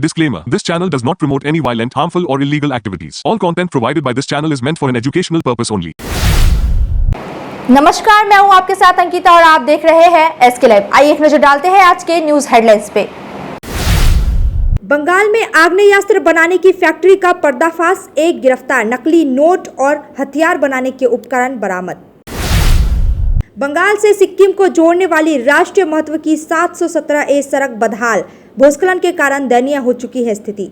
Disclaimer: This channel does not promote any violent, harmful, or illegal activities. All content provided by this channel is meant for an educational purpose only. नमस्कार, मैं हूं आपके साथ अंकिता और आप देख रहे हैं एसके लाइव। आइए एक नजर डालते हैं आज के न्यूज हेडलाइंस पे। बंगाल में आग्नेयास्त्र बनाने की फैक्ट्री का पर्दाफाश, एक गिरफ्तार, नकली नोट और हथियार बनाने के उपकरण बरामद। बंगाल से सिक्किम को जोड़ने वाली राष्ट्रीय महत्व की 717A सड़क बदहाल, भूस्खलन के कारण दयनीय हो चुकी है स्थिति।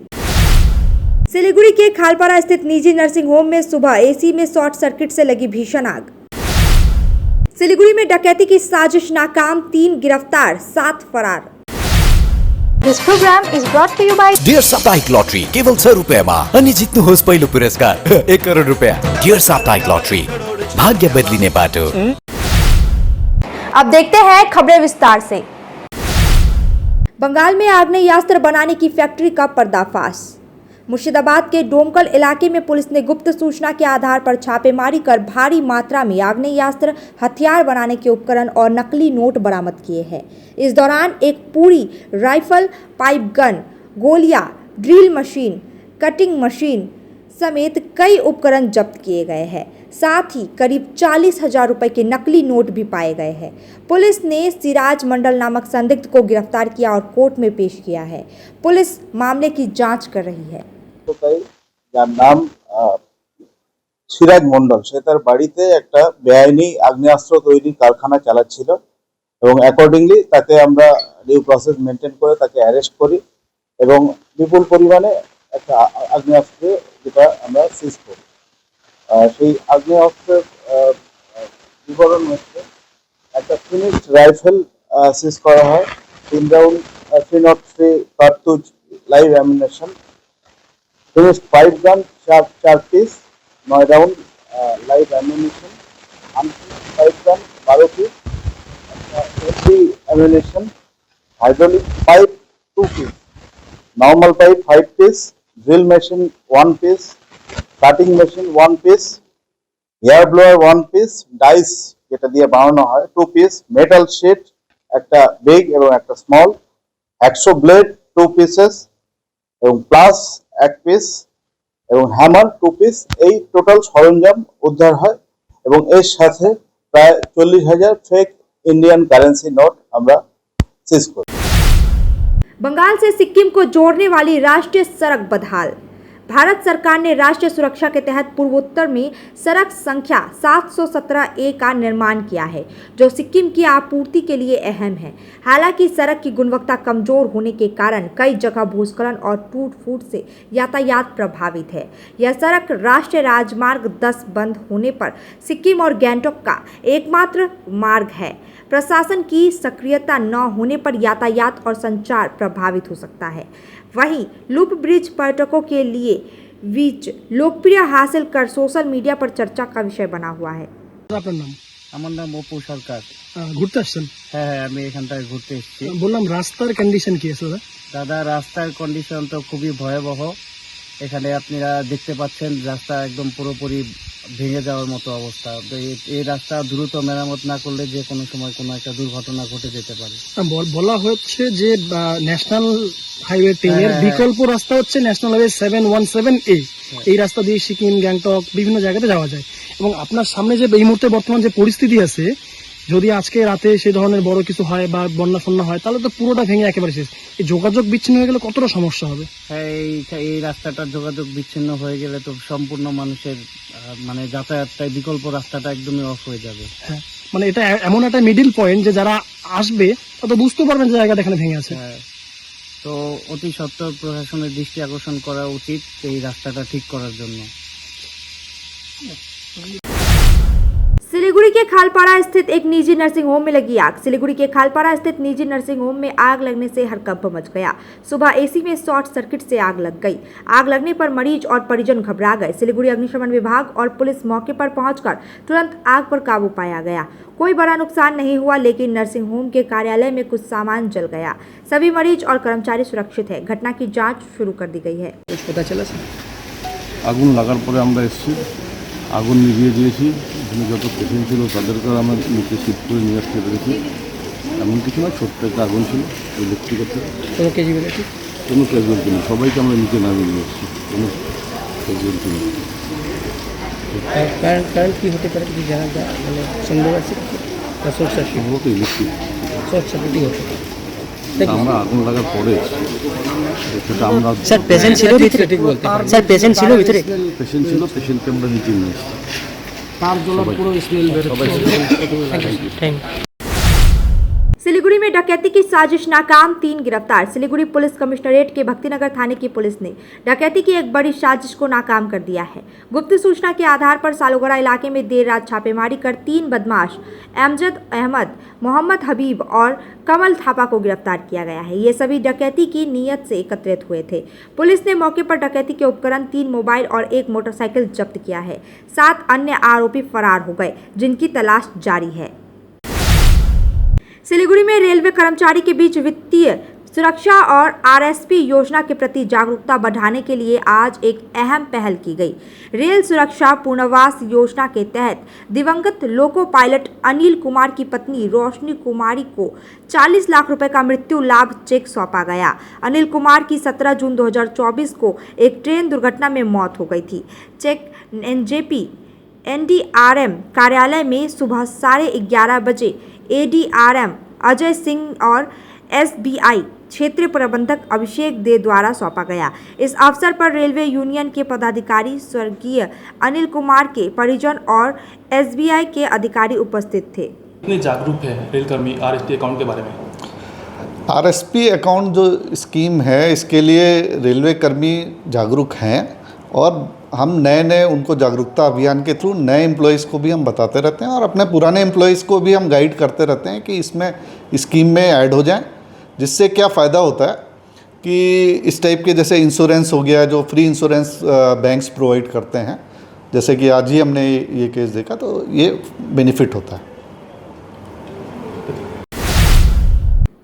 सिलीगुड़ी के खालपारा स्थित निजी नर्सिंग होम में सुबह एसी में शॉर्ट सर्किट से लगी भीषण आग। सिलीगुड़ी में डकैती की साजिश नाकाम, 3 गिरफ्तार, 7 फरार। This program is brought to you by Dear साप्ताहिक लॉटरी केवल 6 रुपैयाँमा अनि जित्नुहोस् पहिलो पुरस्कार 1 करोड रुपैयाँ। डियर साप्ताहिक लॉटरी, भाग्य बदलिने बाटो। अब देखते हैं खबरें विस्तार से। बंगाल में आग्नेयास्त्र बनाने की फैक्ट्री का पर्दाफाश। मुर्शिदाबाद के डोमकल इलाके में पुलिस ने गुप्त सूचना के आधार पर छापेमारी कर भारी मात्रा में आग्नेयास्त्र, हथियार बनाने के उपकरण और नकली नोट बरामद किए हैं। इस दौरान एक पूरी राइफल, पाइप गन, गोलियां, ड्रिल मशीन, कटिंग मशीन समेत कई उपकरण जब्त किए गए हैं। साथ ही करीब 40,000 रुपए के नकली नोट भी पाए गए हैं। पुलिस ने सिराज मंडल नामक संदिग्ध को गिरफ्तार किया और कोर्ट में पेश किया है। पुलिस मामले की जांच कर रही है। যার নাম সিরাজ মন্ডল, সে তার বাড়িতে একটা বেআইনি আগ্নেয়াস্ত্র তৈরির কারখানা চালাচ্ছিল এবং অ্যাকর্ডিংলি তাকে আমরা ডিউ প্রসেস মেনটেন করে তাকে অ্যারেস্ট করি এবং বিপুল পরিমাণে একটা আগ্নেয়াস্ত্র যেটা আমরা সিজ করি। সেই আগ্নেয়াস্ত্রের বিবরণ হচ্ছে একটা ফিনিশড রাইফেল সিজ করা হয়, 3 রাউন্ড 303 কার্তুজ live ammunition, finished pipe gun 4 piece, 9 round live ammunition, unfinished pipe gun 12 piece, heavy ammunition, hydraulic pipe 2 piece, normal pipe 5 piece, drill machine 1 piece, cutting machine 1 piece, hair blower 1 piece, dice যেটা দিয়ে বানানো হয় 2 piece, metal sheet একটা big এবং একটা small, hacksaw blade 2 pieces এবং plus 1 piece এবং hammer 2 piece. এই টোটাল সরঞ্জাম উদ্ধার হয় এবং এর সাথে প্রায় 40,000 फेक इंडियन करेंसी नोट আমরা सीज করি। बंगाल से सिक्किम को जोड़ने वाली राष्ट्रीय सड़क बदहाल। भारत सरकार ने राष्ट्रीय सुरक्षा के तहत पूर्वोत्तर में सड़क संख्या 717A का निर्माण किया है, जो सिक्किम की आपूर्ति के लिए अहम है। हालांकि सड़क की गुणवत्ता कमजोर होने के कारण कई जगह भूस्खलन और टूट-फूट से यातायात प्रभावित है। यह सड़क राष्ट्रीय राजमार्ग 10 बंद होने पर सिक्किम और गैंगटॉक का एकमात्र मार्ग है। प्रशासन की सक्रियता न होने पर यातायात और संचार प्रभावित हो सकता है। वहीं लूप ब्रिज पर्यटकों के लिए बीच लोकप्रिय हासिल कर सोशल मीडिया पर चर्चा का विषय बना हुआ है। আপনার নাম? আমার নাম অপু সরকার। ঘুরতে আসছেন? হ্যাঁ, আমি এখানটায় ঘুরতে এসেছি। বললাম রাস্তার কন্ডিশন কি আছে দাদা? দাদা, রাস্তার কন্ডিশন তো খুবই ভয়াবহ। এখানে আপনারা দেখতে পাচ্ছেন রাস্তা একদম পুরোপুরি ভেঙে যাওয়ার মতো অবস্থা। তো এই রাস্তা দ্রুত মেরামত না করলে যে কোনো সময় কোনো একটা দুর্ঘটনা ঘটে যেতে পারে। বলা হচ্ছে যে ন্যাশনাল হাইওয়ে 10 এর বিকল্প রাস্তা হচ্ছে ন্যাশনাল হাইওয়ে 717A। এই রাস্তা দিয়ে সিকিম, গ্যাংটক বিভিন্ন জায়গাতে যাওয়া যায় এবং আপনার সামনে যে এই মুহূর্তে বর্তমান যে পরিস্থিতি আছে, যদি আজকে রাতে সেই ধরনের বড় কিছু হয় বা বন্যা ফন্যা হয় তাহলে তো পুরোটা ভেঙে একেবারে শেষ। এই যোগাযোগ বিচ্ছিন্ন হয়ে গেলে কতটা সমস্যা হবে? হ্যাঁ, এই রাস্তাটার যোগাযোগ বিচ্ছিন্ন হয়ে গেলে তো সম্পূর্ণ মানুষের মানে যাতায়াতটাই, বিকল্প রাস্তাটা একদমই অফ হয়ে যাবে। হ্যাঁ, মানে এটা এমন একটা মিডিল পয়েন্ট যে যারা আসবে তত বুঝতে পারবেন যে জায়গাটা এখানে ভেঙে আছে। হ্যাঁ, তো অতি সত্বর প্রশাসনের দৃষ্টি আকর্ষণ করা উচিত এই রাস্তাটা ঠিক করার জন্য। सिलीगुड़ी के खालपारा स्थित एक निजी नर्सिंग होम में लगी आग। सिलीगुड़ी के खालपारा स्थित निजी नर्सिंग होम में आग लगने से हड़कंप मच गया। सुबह एसी में शॉर्ट सर्किट से आग लग गई। आग लगने पर मरीज और परिजन घबरा गए। सिलीगुड़ी अग्निशमन विभाग और पुलिस मौके पर पहुंचकर तुरंत आग पर काबू पाया गया। कोई बड़ा नुकसान नहीं हुआ, लेकिन नर्सिंग होम के कार्यालय में कुछ सामान जल गया। सभी मरीज और कर्मचारी सुरक्षित है। घटना की जाँच शुरू कर दी गई है। पता चला আগুন লাগার পরে আমরা এসেছি, আগুন নিভিয়ে দিয়েছি। এখানে যত পেশেন্ট ছিল তাদেরকে আমরা নিচে শিফট করে নিয়ে আসতে পেরেছি। এমন কিছু না, ছোট্ট একটা আগুন ছিল ইলেকট্রিকের। কত কেজি বেড়েছে? কোনো ক্যাজুয়ালিটি নেই, সবাইকে আমরা নিচে নামিয়ে নিয়ে এসেছি, কোনো ক্যাজুয়ালিটি নেই। কারেন্ট কি হতে পারে কিছু জানা যায়, মানে সন্দেহ আছে বা শর্ট সার্কিট? সম্ভবত ইলেকট্রিক। শর্ট সার্কিটই হতে পারে। আমরা আগুন লাগার পরে এসেছি, সেটা আমরা স্যার পেশেন্ট ছিল ভিতরে? ঠিক বলতে স্যার পেশেন্ট ছিল ভিতরে? পেশেন্ট ছিল, পেশেন্টকে আমরা নিচে নিয়ে এসেছি। তার জ্বলার পুরো স্মেল বেরোচ্ছে। सिलीगुड़ी में डकैती की साजिश नाकाम, 3 गिरफ्तार। सिलीगुड़ी पुलिस कमिश्नरेट के भक्तिनगर थाने की पुलिस ने डकैती की एक बड़ी साजिश को नाकाम कर दिया है। गुप्त सूचना के आधार पर सालोगड़ा इलाके में देर रात छापेमारी कर 3 बदमाश अमजद अहमद, मोहम्मद हबीब और कमल थापा को गिरफ्तार किया गया है। ये सभी डकैती की नीयत से एकत्रित हुए थे। पुलिस ने मौके पर डकैती के उपकरण, 3 मोबाइल और 1 मोटरसाइकिल जब्त किया है। 7 अन्य आरोपी फरार हो गए, जिनकी तलाश जारी है। सिलीगुड़ी में रेलवे कर्मचारी के बीच वित्तीय सुरक्षा और आरएसपी योजना के प्रति जागरूकता बढ़ाने के लिए आज एक अहम पहल की गई। रेल सुरक्षा पुनर्वास योजना के तहत दिवंगत लोको पायलट अनिल कुमार की पत्नी रोशनी कुमारी को 40 लाख रुपए का मृत्यु लाभ चेक सौंपा गया। अनिल कुमार की 17 जून 2024 को एक ट्रेन दुर्घटना में मौत हो गई थी। चेक एनजेपी एनडीआरएम कार्यालय में सुबह 11:30 बजे एडीआरएम अजय सिंह और एसबीआई क्षेत्रीय प्रबंधक अभिषेक दे द्वारा सौंपा गया। इस अवसर पर रेलवे यूनियन के पदाधिकारी, स्वर्गीय अनिल कुमार के परिजन और एसबीआई के अधिकारी उपस्थित थे। कितने जागरूक है रेलकर्मी आरएसपी अकाउंट के बारे में? आरएसपी अकाउंट जो स्कीम है, इसके लिए रेलवे कर्मी जागरूक हैं और हम नए उनको जागरूकता अभियान के थ्रू नए एम्प्लॉयज़ को भी हम बताते रहते हैं और अपने पुराने एम्प्लॉयज़ को भी हम गाइड करते रहते हैं कि इसमें स्कीम में ऐड हो जाएं। जिससे क्या फ़ायदा होता है कि इस टाइप के जैसे इंश्योरेंस हो गया, जो फ्री इंश्योरेंस बैंक्स प्रोवाइड करते हैं, जैसे कि आज ही हमने ये केस देखा, तो ये बेनिफिट होता है।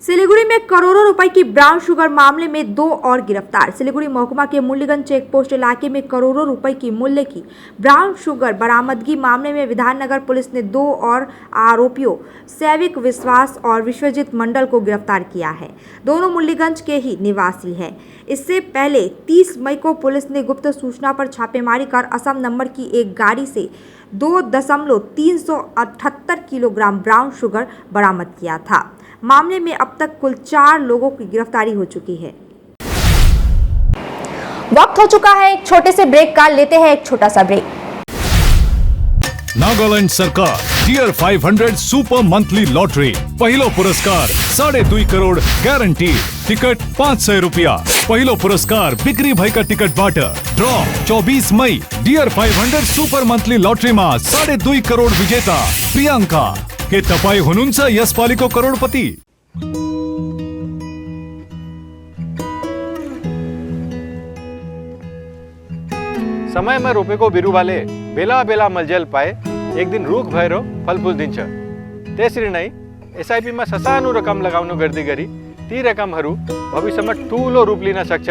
सिलीगुड़ी में करोड़ों रुपए की ब्राउन शुगर मामले में 2 और गिरफ्तार। सिलीगुड़ी महकुमा के मुरलीगंज चेक पोस्ट इलाके में करोड़ों रुपए की मूल्य की ब्राउन शुगर बरामदगी मामले में विधाननगर पुलिस ने 2 और आरोपियों सैविक विश्वास और विश्वजीत मंडल को गिरफ्तार किया है। दोनों मुरलीगंज के ही निवासी हैं। इससे पहले 30 मई को पुलिस ने गुप्त सूचना पर छापेमारी कर असम नंबर की एक गाड़ी से 2.378 किलोग्राम ब्राउन शुगर बरामद किया था। मामले में अब तक कुल 4 लोगों की गिरफ्तारी हो चुकी है। वक्त हो चुका है एक छोटे से ब्रेक का, लेते हैं एक छोटा सा ब्रेक। नागालैंड सरकार टियर 500 सुपर मंथली लॉटरी पहिलो पुरस्कार 2.5 करोड़ गारंटी, टिकट 500 रुपया। पहिलो पुरस्कार बिक्री भएका टिकट बाट ड्रॉ 24 मई टियर 500 सुपर मंथली लॉटरी में 2.5 करोड़ विजेता प्रियंका। के तपाई हुनुहुन्छ यसपालिको करोडपति? समय में रोपेको बिरुवाले बेला बेला मलजल पाए एक दिन रुख भएर फलफुल दिन्छ। त्यसरी नै एसआईपी में ससानो रकम लगाउनु गर्दै गरी ती रकमहरू भविष्यमा ठूलो रूप लिन सक्छ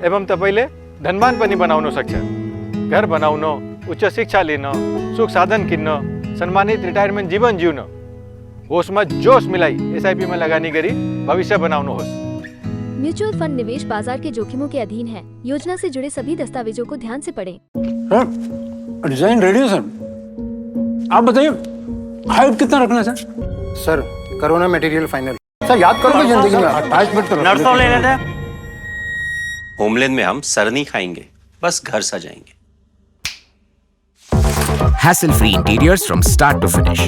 एवं तपाईले धनवान पनि बनाउन सक्छ। घर बनाउन, उच्च शिक्षा लिन, सुख साधन किन्न, सम्मानित रिटायरमेंट जीवन जिउन, होसमा जोश मिलाई एसआईपी में लगानी करी भविष्य बनाउनुहोस्। म्यूचुअल फंड निवेश बाजार के जोखिमों के अधीन है। योजना से जुड़े सभी दस्तावेजों को ध्यान से पढ़ें। डिजाइन रेडी है सर, आप बताइए हाइट कितना रखना है sir? Sir corona material final. Sir याद करो जिंदगी में 28 मिनट नर्सों ले लेते हैं। होमलैंड में हम सर नहीं खाएंगे, बस घर सजाएंगे। Hassle-free interiors from start to finish.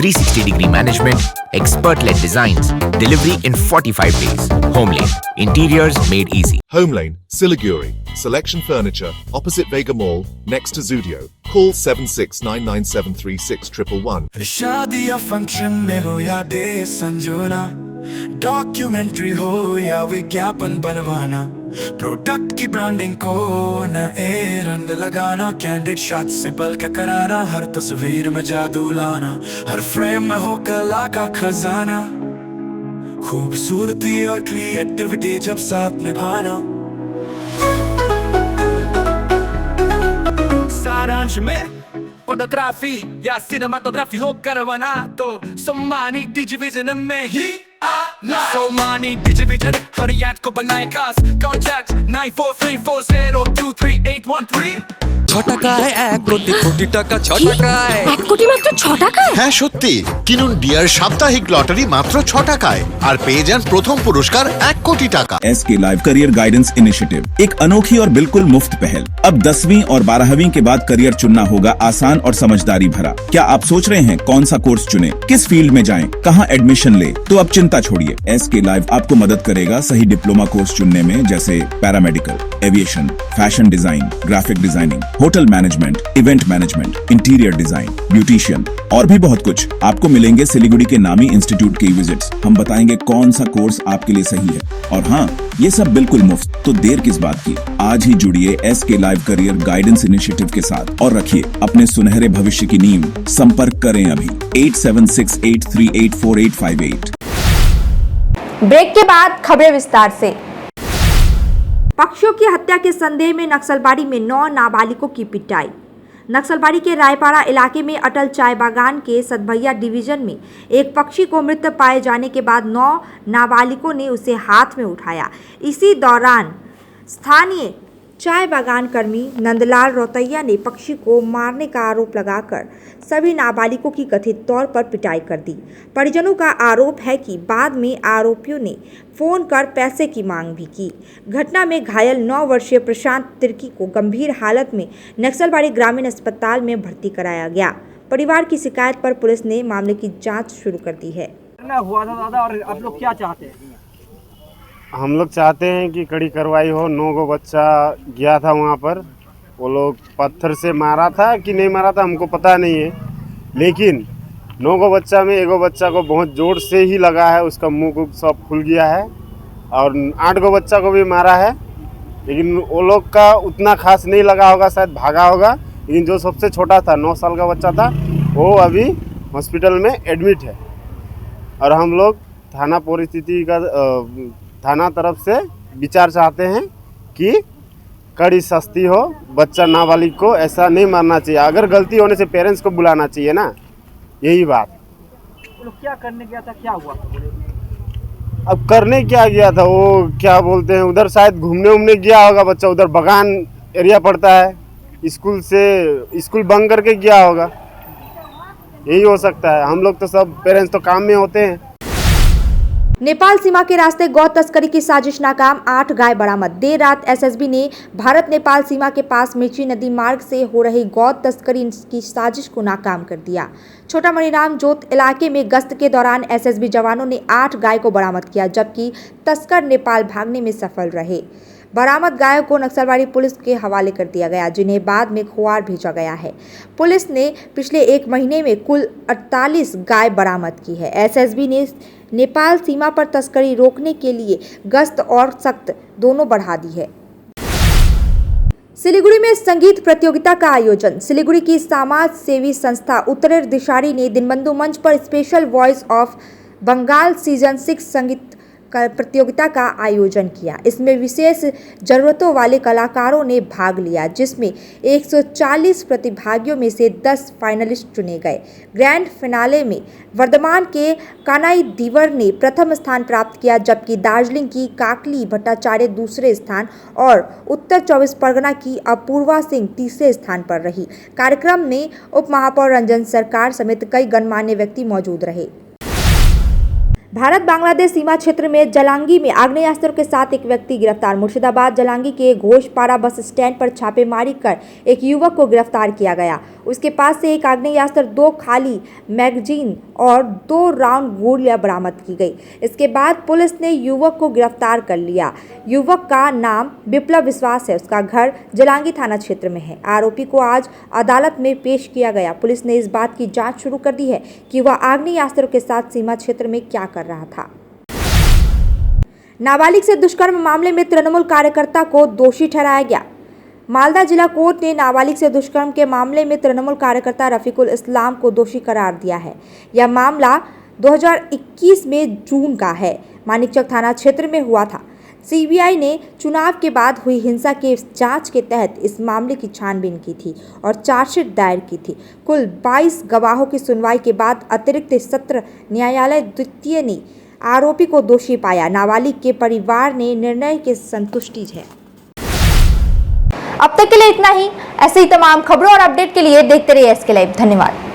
360-degree management, expert-led designs, delivery in 45 days. Homelane, interiors made easy. Homelane, Siliguri, Selection Furniture, opposite Vega Mall, next to Zudio. Call 7699736111. शादी या फंक्शन में हो या डे संजोना, डॉक्यूमेंट्री हो या विज्ञापन बनवाना, product की ब्रांडिंग को न ए रंग लगाना, कैंडिड शॉट से बल्क कराना, हर तस्वीर में जादू लाना, हर फ्रेम में हो कला का खजाना, खूबसूरती और क्रिएटिविटी जब साथ निभाना। सारांश में फोटोग्राफी या सिनेमाटोग्राफी हो करवाना तो सम्मानित डिजिविजन में ही So money distributed फरियाद को बनाए खास Contact 9434023813 ছ টাকায় 1 কোটি টাকা 6 টাকায় 1 কোটি মাত্র 6 টাকায়? হ্যাঁ সত্যি, কিনুন ডিয়ার সাপ্তাহিক লটারি মাত্র 6 টাকায় আর পেয়ে যান প্রথম পুরস্কার 1 কোটি টাকা। SK live career guidance initiative एक अनोखी और बिल्कुल मुफ्त पहल। अब 10वीं और 12वीं के बाद करियर चुनना होगा आसान और समझदारी भरा। क्या आप सोच रहे हैं कौन सा कोर्स चुने, किस फील्ड में जाएं, कहां एडमिशन ले? तो अब चिंता छोड़िए, SK लाइव आपको मदद करेगा सही डिप्लोमा कोर्स चुनने में, जैसे paramedical, aviation, fashion design, graphic designing, hotel management, event management, interior design, beautician और भी बहुत कुछ। आपको मिलेंगे सिलीगुड़ी के नामी इंस्टीट्यूट के विजिट्स। हम बताएंगे कौन सा कोर्स आपके लिए सही है, और हाँ, ये सब बिल्कुल मुफ्त। तो देर किस बात की, आज ही जुड़िए SK live career guidance initiative के साथ और रखिए अपने सुनहरे भविष्य की नींव। संपर्क करें अभी 8768384858। ब्रेक के बाद खबरें विस्तार से। पक्षियों की हत्या के संदेह में नक्सलबाड़ी में 9 नाबालिगों की पिटाई। नक्सलबाड़ी के रायपाड़ा इलाके में अटल चाय बागान के सतभैया डिवीजन में एक पक्षी को मृत पाए जाने के बाद 9 नाबालिगों ने उसे हाथ में उठाया। इसी दौरान स्थानीय चाय बागान कर्मी नंदलाल रोतैया ने पक्षी को मारने का आरोप लगाकर सभी नाबालिगों की कथित तौर पर पिटाई कर दी। परिजनों का आरोप है कि बाद में आरोपियों ने फोन कर पैसे की मांग भी की। घटना में घायल 9 वर्षीय प्रशांत तिर्की को गंभीर हालत में नक्सलबाड़ी ग्रामीण अस्पताल में भर्ती कराया गया। परिवार की शिकायत पर पुलिस ने मामले की जांच शुरू कर दी है। हुआ था दादा, और आप लोग क्या चाहते हैं? हम लोग चाहते हैं कि कड़ी कार्रवाई हो। 9 गो बच्चा गया था वहाँ पर, वो लोग पत्थर से मारा था कि नहीं मारा था हमको पता नहीं है, लेकिन 9 गो बच्चा में 1 गो बच्चा को बहुत जोर से ही लगा है, उसका मुंह को सब खुल गया है, और 8 गो बच्चा को भी मारा है, लेकिन वो लोग का उतना खास नहीं लगा होगा, शायद भागा होगा। लेकिन जो सबसे छोटा था 9 साल का बच्चा था, वो अभी हॉस्पिटल में एडमिट है। और हम लोग थाना परिस्थिति का थाना तरफ से विचार चाहते हैं कि कड़ी सख्ती हो, बच्चा नाबालिग को ऐसा नहीं मारना चाहिए। अगर गलती होने से पेरेंट्स को बुलाना चाहिए ना, यही बात। वो लोग क्या करने गया था, क्या हुआ? अब करने क्या गया था, वो क्या बोलते हैं, उधर शायद घूमने उमने गया होगा बच्चा, उधर बागान एरिया पड़ता है, स्कूल बंद करके गया होगा, यही हो सकता है। हम लोग तो सब पेरेंट्स तो काम में होते हैं। नेपाल सीमा के रास्ते गौ तस्करी की साजिश नाकाम, 8 गाय बरामद। देर रात एसएसबी ने भारत नेपाल सीमा के पास मिर्ची नदी मार्ग से हो रही गौ तस्करी की साजिश को नाकाम कर दिया। छोटा मणिराम जोत इलाके में गश्त के दौरान एसएसबी जवानों ने 8 गाय को बरामद किया, जबकि तस्कर नेपाल भागने में सफल रहे। बरामद गायों को नक्सलबाड़ी पुलिस के हवाले कर दिया गया, जिन्हें बाद में खोआर भेजा गया है। पुलिस ने पिछले 1 महीने में कुल 48 गाय बरामद की है। एसएसबी ने नेपाल सीमा पर तस्करी रोकने के लिए गश्त और सख्त दोनों बढ़ा दी है। सिलीगुड़ी में संगीत प्रतियोगिता का आयोजन। सिलीगुड़ी की समाज सेवी संस्था उत्तरेर दिशारी ने दिनबंधु मंच पर special voice of Bengal season 6 संगीत प्रतियोगिता का आयोजन किया। इसमें विशेष जरूरतों वाले कलाकारों ने भाग लिया, जिसमें 140 प्रतिभागियों में से 10 फाइनलिस्ट चुने गए। ग्रैंड फिनाले में वर्धमान के कानाई दीवर ने प्रथम स्थान प्राप्त किया, जबकि दार्जिलिंग की काकली भट्टाचार्य दूसरे स्थान और उत्तर 24 परगना की अपूर्वा सिंह तीसरे स्थान पर रही। कार्यक्रम में उप महापौर रंजन सरकार समेत कई गणमान्य व्यक्ति मौजूद रहे। भारत बांग्लादेश सीमा क्षेत्र में जलांगी में आग्नेयास्त्र के साथ एक व्यक्ति गिरफ्तार। मुर्शिदाबाद जलांगी के घोषपाड़ा बस स्टैंड पर छापेमारी कर एक युवक को गिरफ्तार किया गया। उसके पास से एक आग्नेयास्त्र, 2 खाली मैगजीन और 2 राउंड गोलियां बरामद की गई। इसके बाद पुलिस ने युवक को गिरफ्तार कर लिया। युवक का नाम विप्लव विश्वास है। उसका घर जलांगी थाना क्षेत्र में है। आरोपी को आज अदालत में पेश किया गया। पुलिस ने इस बात की जांच शुरू कर दी है कि वह आग्नेयास्त्र के साथ सीमा क्षेत्र में क्या कर रहा था। नाबालिग से दुष्कर्म मामले में तृणमूल कार्यकर्ता को दोषी ठहराया गया। मालदा जिला कोर्ट ने नाबालिग से दुष्कर्म के मामले में तृणमूल कार्यकर्ता रफीकुल इस्लाम को दोषी करार दिया है। यह मामला 2021 में जून का है, मानिकचक थाना क्षेत्र में हुआ था। सीबीआई ने चुनाव के बाद हुई हिंसा के जांच के तहत इस मामले की छानबीन की थी और चार्जशीट दायर की थी। कुल 22 गवाहों की सुनवाई के बाद अतिरिक्त सत्र न्यायालय द्वितीय ने आरोपी को दोषी पाया। नाबालिग के परिवार ने निर्णय के संतुष्टि है। अब तक के लिए इतना ही। ऐसे ही तमाम खबरों और अपडेट के लिए देखते रहिए SK लाइव। धन्यवाद।